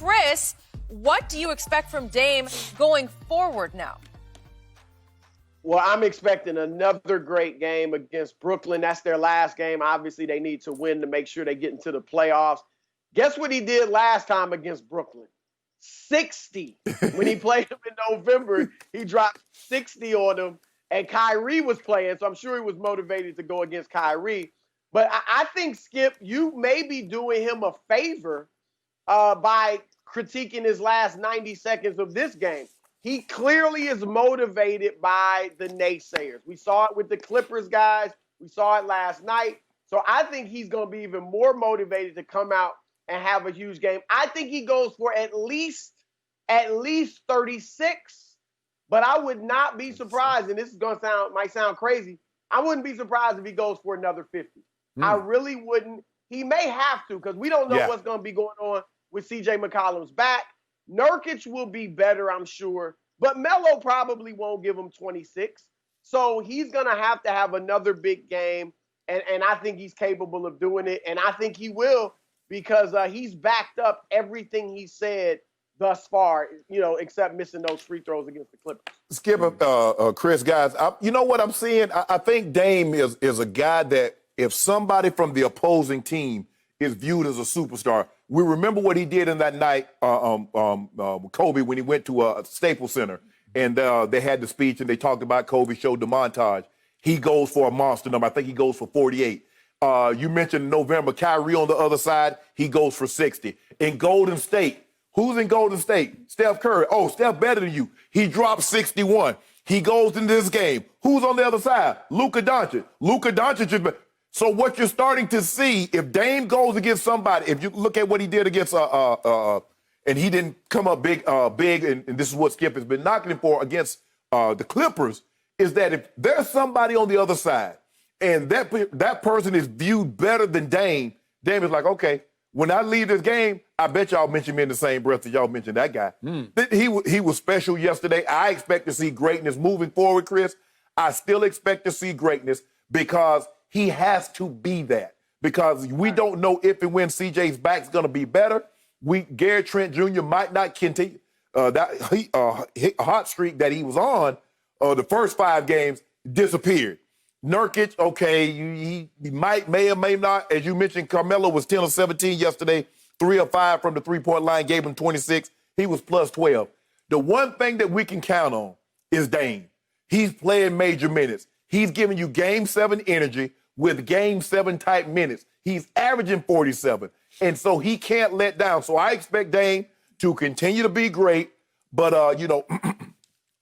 Chris, what do you expect from Dame going forward now? Well, I'm expecting another great game against Brooklyn. That's their last game. Obviously, they need to win to make sure they get into the playoffs. Guess what he did last time against Brooklyn? 60. When he played them in November, he dropped 60 on them. And Kyrie was playing, so I'm sure he was motivated to go against Kyrie. But I think, Skip, you may be doing him a favor by critiquing his last 90 seconds of this game. He clearly is motivated by the naysayers. We saw it with the Clippers guys. We saw it last night. So I think he's going to be even more motivated to come out and have a huge game. I think he goes for at least 36. But I would not be surprised, and this is going to might sound crazy. I wouldn't be surprised if he goes for another 50. I really wouldn't. He may have to, because we don't know what's going to be going on with C.J. McCollum's back. Nurkic will be better, I'm sure, but Melo probably won't give him 26. So he's going to have another big game, and I think he's capable of doing it, and I think he will, because he's backed up everything he said thus far, except missing those free throws against the Clippers. Skip, Chris, guys, you know what I'm seeing? I think Dame is a guy that if somebody from the opposing team is viewed as a superstar, we remember what he did in that night with Kobe when he went to Staples Center, and they had the speech and they talked about Kobe, showed the montage. He goes for a monster number. I think he goes for 48. You mentioned November, Kyrie on the other side, he goes for 60. In Golden State, who's in Golden State? Steph Curry. Oh, Steph better than you. He dropped 61. He goes into this game. Who's on the other side? Luka Doncic. Luka Doncic is. So what you're starting to see, if Dame goes against somebody, if you look at what he did against, and he didn't come up big, and this is what Skip has been knocking him for against the Clippers, is that if there's somebody on the other side, and that person is viewed better than Dame, Dame is like, okay, when I leave this game, I bet y'all mention me in the same breath that y'all mentioned that guy. He was special yesterday. I expect to see greatness moving forward, Chris. I still expect to see greatness because he has to be that, because we don't know if and when CJ's back's going to be better. Gary Trent Jr. might not continue that hot streak that he was on. The first 5 games disappeared. Nurkic, okay, he may or may not. As you mentioned, Carmelo was 10 of 17 yesterday, 3 of 5 from the three-point line, gave him 26. He was plus 12. The one thing that we can count on is Dame. He's playing major minutes. He's giving you Game 7 energy with Game 7 type minutes. He's averaging 47, and so he can't let down. So I expect Dame to continue to be great, but,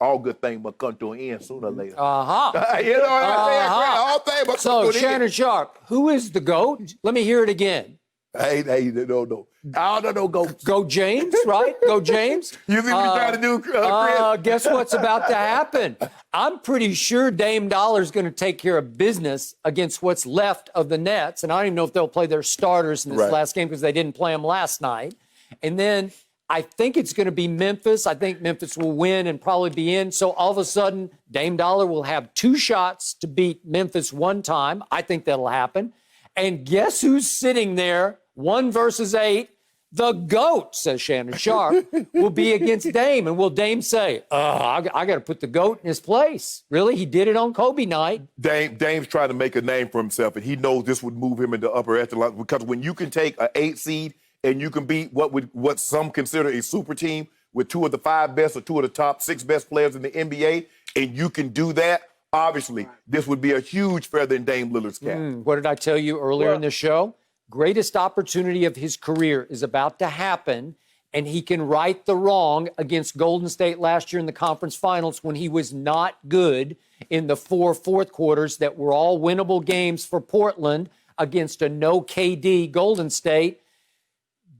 all good things must come to an end sooner or later. You know what I'm saying? All things must come to an end. So, Shannon Sharpe, who is the GOAT? Let me hear it again. Hey, no. I don't know, Go James, right? Go James. You see what you're trying to do, Chris? Guess what's about to happen? I'm pretty sure Dame Dollar's going to take care of business against what's left of the Nets, and I don't even know if they'll play their starters in this last game because they didn't play them last night. And then I think it's going to be Memphis. I think Memphis will win and probably be in. So all of a sudden, Dame Dollar will have 2 shots to beat Memphis one time. I think that'll happen. And guess who's sitting there, 1 versus 8? The GOAT, says Shannon Sharpe, will be against Dame. And will Dame say, I got to put the GOAT in his place? Really? He did it on Kobe night. Dame's trying to make a name for himself, and he knows this would move him into upper echelon, because when you can take an 8 seed and you can beat what some consider a super team with 2 of the 5 best or 2 of the top 6 best players in the NBA, and you can do that, obviously, this would be a huge feather in Dame Lillard's cap. What did I tell you earlier in the show? Greatest opportunity of his career is about to happen, and he can right the wrong against Golden State last year in the conference finals when he was not good in the 4 fourth quarters that were all winnable games for Portland against a no KD Golden State.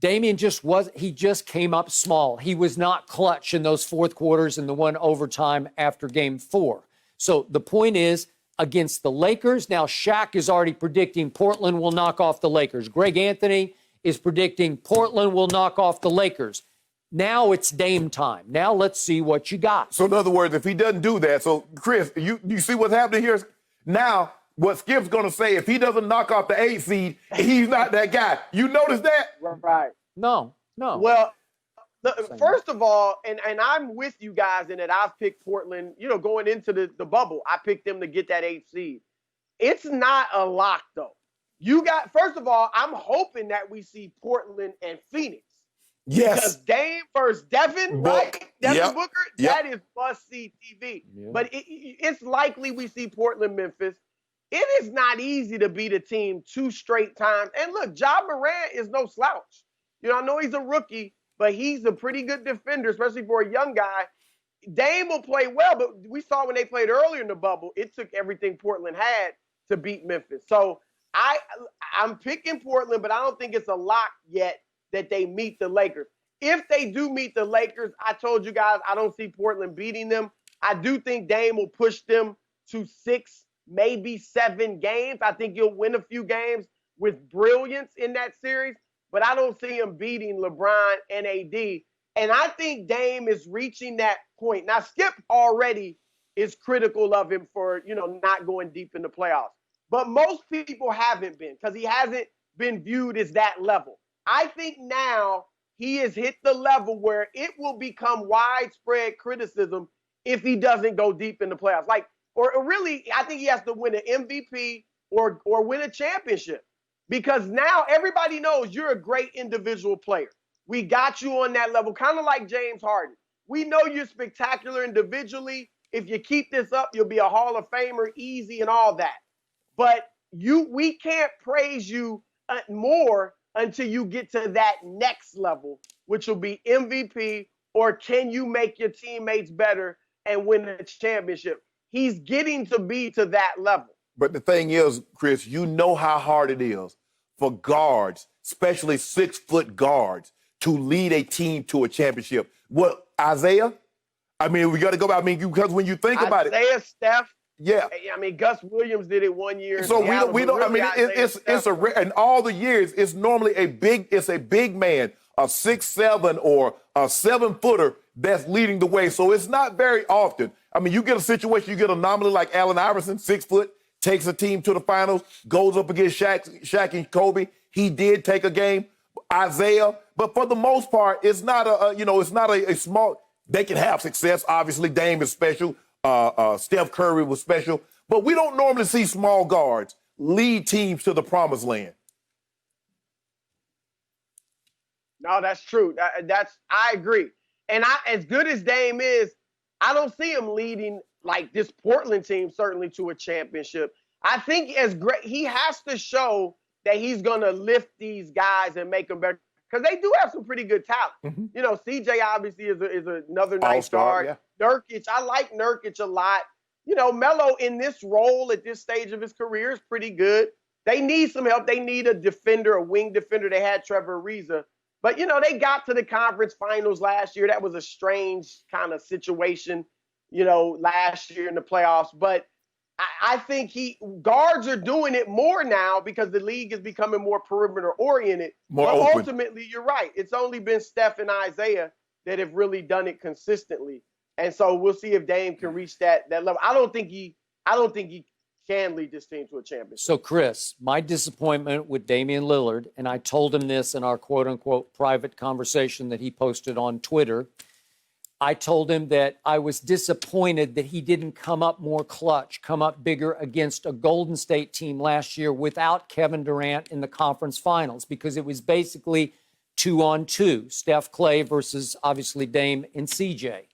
Damian just came up small. He was not clutch in those fourth quarters and the one overtime after game 4. So the point is, against the Lakers, now Shaq is already predicting Portland will knock off the Lakers. Greg Anthony is predicting Portland will knock off the Lakers. Now it's Dame time. Now let's see what you got. So in other words, if he doesn't do that, so Chris, you see what's happening here? Now, what Skip's going to say, if he doesn't knock off the 8 seed, he's not that guy. You notice that? Right. No. Well, First of all, and I'm with you guys in that I've picked Portland, going into the bubble. I picked them to get that 8th seed. It's not a lock, though. First of all, I'm hoping that we see Portland and Phoenix. Yes. Because Dame versus Devin, right? Devin Booker, that is must-see TV. Yeah. But it's likely we see Portland, Memphis. It is not easy to beat a team 2 straight times. And look, Ja Morant is no slouch. I know he's a rookie, but he's a pretty good defender, especially for a young guy. Dame will play well, but we saw when they played earlier in the bubble, it took everything Portland had to beat Memphis. So I'm picking Portland, but I don't think it's a lock yet that they meet the Lakers. If they do meet the Lakers, I told you guys I don't see Portland beating them. I do think Dame will push them to 6, maybe 7 games. I think he'll win a few games with brilliance in that series, but I don't see him beating LeBron and AD. And I think Dame is reaching that point. Now, Skip already is critical of him for, not going deep in the playoffs. But most people haven't been because he hasn't been viewed as that level. I think now he has hit the level where it will become widespread criticism if he doesn't go deep in the playoffs. Or really, I think he has to win an MVP or win a championship because now everybody knows you're a great individual player. We got you on that level, kind of like James Harden. We know you're spectacular individually. If you keep this up, you'll be a Hall of Famer, easy and all that. But we can't praise you more until you get to that next level, which will be MVP, or can you make your teammates better and win a championship? He's getting to be to that level. But the thing is, Chris, you know how hard it is for guards, especially 6-foot guards, to lead a team to a championship. Well, Isaiah, we got to go back. Because when you think about it. Isaiah, Steph. Yeah. Gus Williams did it one year. So we don't, it's in all the years, it's normally a big man, a 6'7" or a 7-footer that's leading the way. So it's not very often. You get a situation, you get an anomaly like Allen Iverson, 6 foot, takes a team to the finals, goes up against Shaq and Kobe. He did take a game. Isaiah, but for the most part, it's not a small. They can have success. Obviously, Dame is special. Steph Curry was special, but we don't normally see small guards lead teams to the promised land. No, that's true. I agree. And as good as Dame is, I don't see him leading like this Portland team certainly to a championship. I think as great, he has to show that he's going to lift these guys and make them better because they do have some pretty good talent. Mm-hmm. CJ obviously is another nice guard. Yeah. Nurkic, I like Nurkic a lot. Melo in this role at this stage of his career is pretty good. They need some help. They need a defender, a wing defender. They had Trevor Ariza. But, they got to the conference finals last year. That was a strange kind of situation, last year in the playoffs. But I think guards are doing it more now because the league is becoming more perimeter oriented. But ultimately, you're right. It's only been Steph and Isaiah that have really done it consistently. And so we'll see if Dame can reach that level. I don't think he can lead this team to a championship. So, Chris, my disappointment with Damian Lillard, and I told him this in our quote-unquote private conversation that he posted on Twitter, I told him that I was disappointed that he didn't come up more clutch, come up bigger against a Golden State team last year without Kevin Durant in the conference finals because it was basically 2-on-2, Steph, Clay versus obviously Dame and CJ.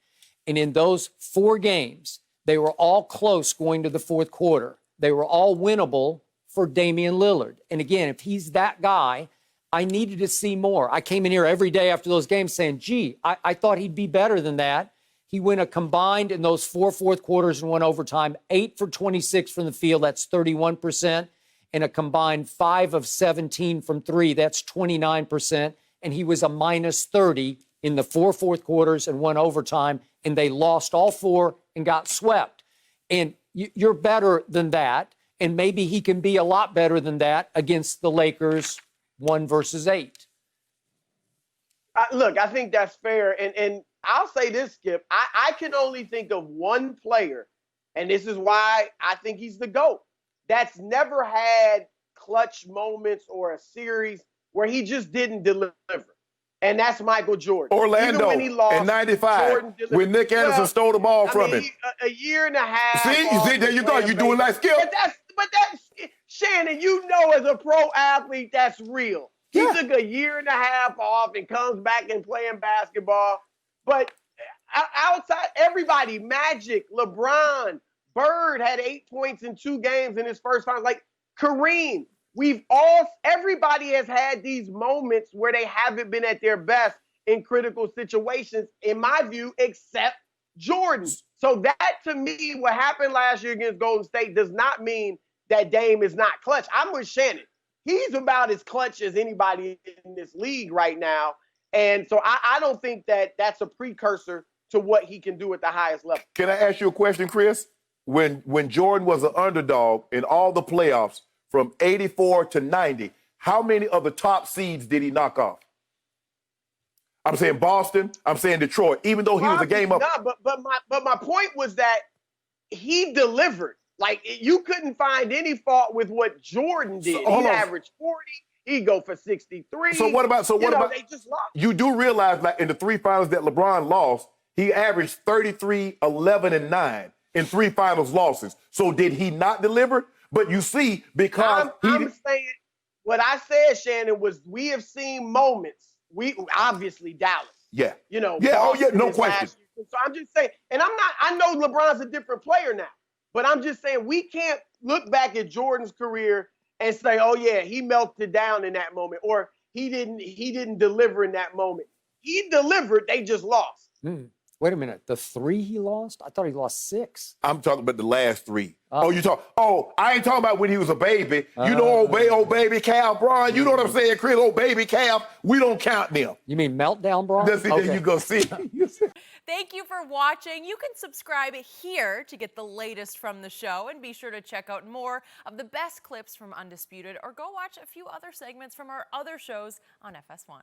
And in those 4 games, they were all close going to the fourth quarter. They were all winnable for Damian Lillard. And again, if he's that guy, I needed to see more. I came in here every day after those games saying, I thought he'd be better than that. He went a combined in those 4 fourth quarters and 1 overtime, 8 for 26 from the field. That's 31%. And a combined 5 of 17 from 3. That's 29%. And he was a minus 30 in the 4 fourth quarters and 1 overtime. And they lost all 4 and got swept. And you're better than that. And maybe he can be a lot better than that against the Lakers 1 versus 8. Look, I think that's fair. And I'll say this, Skip. I can only think of one player, and this is why I think he's the GOAT, that's never had clutch moments or a series where he just didn't deliver. and that's Michael Jordan. Orlando Even when he lost, in '95 Jordan delivered. when Nick Anderson stole the ball from him. A year and a half. See, there you go. You're doing like Skip. But that's Shannon. You know, as a pro athlete, that's real. He took a year and a half off and comes back and playing basketball. But outside, everybody, Magic, LeBron, Bird had 8 points in 2 games in his first final. Like Kareem, everybody has had these moments where they haven't been at their best in critical situations, in my view, except Jordan. So that, to me, what happened last year against Golden State does not mean that Dame is not clutch. I'm with Shannon. He's about as clutch as anybody in this league right now. And so I don't think that that's a precursor to what he can do at the highest level. Can I ask you a question, Chris? When Jordan was an underdog in all the playoffs from 84 to 90, how many of the top seeds did he knock off? I'm saying Boston, I'm saying Detroit, even though he was a game up. No, but my point was that he delivered. Like, you couldn't find any fault with what Jordan did. He averaged 40. He'd go for 63. So what about they just lost. You do realize, like, in the 3 finals that LeBron lost, he averaged 33, 11, and 9 in 3 finals losses. So did he not deliver? But you see, because I'm saying what I said, Shannon, was we have seen moments. We obviously Dallas. Yeah. You know. Yeah. Boston Oh yeah. No question. So I'm just saying, and I know LeBron's a different player now, but I'm just saying we can't look back at Jordan's career and say, oh yeah, he melted down in that moment, or he didn't deliver in that moment. He delivered. They just lost. Wait a minute. The 3 he lost? I thought he lost 6. I'm talking about the last 3. I ain't talking about when he was a baby. You know, old baby Cal Bron. You know what I'm saying, Chris? Old baby Cal. We don't count them. You mean meltdown, Bron? There you go. See. Thank you for watching. You can subscribe here to get the latest from the show, and be sure to check out more of the best clips from Undisputed, or go watch a few other segments from our other shows on FS1.